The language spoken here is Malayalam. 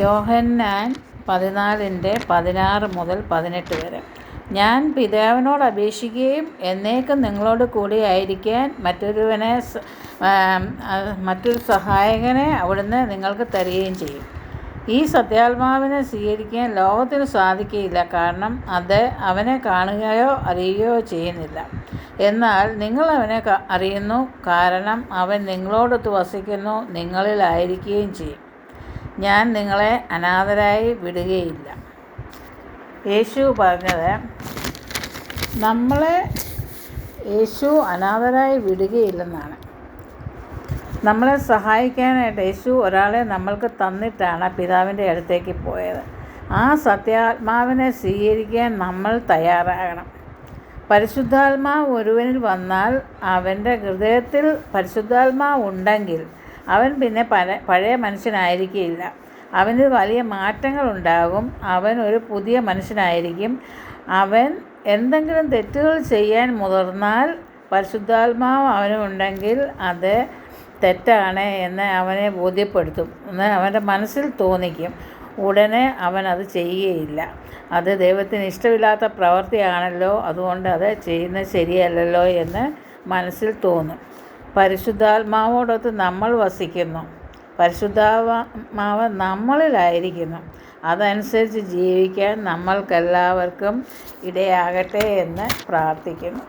യോഹന്നാൻ 14:16-18 വരെ. ഞാൻ പിതാവിനോട് അപേക്ഷിക്കുകയും എന്നേക്കും നിങ്ങളോട് കൂടി ആയിരിക്കാൻ മറ്റൊരു സഹായകനെ അവിടുന്ന് നിങ്ങൾക്ക് തരികയും ചെയ്യും. ഈ സത്യാത്മാവിനെ സ്വീകരിക്കാൻ ലോകത്തിന് സാധിക്കുകയില്ല, കാരണം അത് അവനെ കാണുകയോ അറിയുകയോ ചെയ്യുന്നില്ല. എന്നാൽ നിങ്ങൾ അവനെ അറിയുന്നു, കാരണം അവൻ നിങ്ങളോടൊത്ത് വസിക്കുന്നു, നിങ്ങളിലായിരിക്കുകയും ചെയ്യും. ഞാൻ നിങ്ങളെ അനാഥരായി വിടുകയില്ല. യേശു പറഞ്ഞത് യേശു അനാഥരായി വിടുകയില്ലെന്നാണ്. നമ്മളെ സഹായിക്കാനായിട്ട് യേശു ഒരാളെ നമ്മൾക്ക് തന്നിട്ടാണ് പിതാവിൻ്റെ അടുത്തേക്ക് പോയത്. ആ സത്യാത്മാവിനെ സ്വീകരിക്കാൻ നമ്മൾ തയ്യാറാകണം. പരിശുദ്ധാത്മാവ് ഒരുവനിൽ വന്നാൽ, അവൻ്റെ ഹൃദയത്തിൽ പരിശുദ്ധാത്മാവ് ഉണ്ടെങ്കിൽ അവൻ പിന്നെ പഴയ മനുഷ്യനായിരിക്കില്ല. അവനിൽ വലിയ മാറ്റങ്ങളുണ്ടാകും. അവൻ ഒരു പുതിയ മനുഷ്യനായിരിക്കും. അവൻ എന്തെങ്കിലും തെറ്റുകൾ ചെയ്യാൻ മുതിർന്നാൽ പരിശുദ്ധാത്മാവ് അവനുണ്ടെങ്കിൽ അത് തെറ്റാണ് എന്ന് അവനെ ബോധ്യപ്പെടുത്തും, എന്ന് അവൻ്റെ മനസ്സിൽ തോന്നിക്കും. ഉടനെ അവൻ അത് ചെയ്യുകയില്ല. അത് ദൈവത്തിന് ഇഷ്ടമില്ലാത്ത പ്രവൃത്തിയാണല്ലോ, അതുകൊണ്ട് അത് ചെയ്യുന്നത് ശരിയല്ലല്ലോ എന്ന് മനസ്സിൽ തോന്നും. പരിശുദ്ധാത്മാവോടൊത്ത് നമ്മൾ വസിക്കുന്നു. പരിശുദ്ധാത്മാവ് നമ്മളിലായിരിക്കുന്നു. അതനുസരിച്ച് ജീവിക്കാൻ നമ്മൾക്കെല്ലാവർക്കും ഇടയാകട്ടെ എന്ന് പ്രാർത്ഥിക്കുന്നു.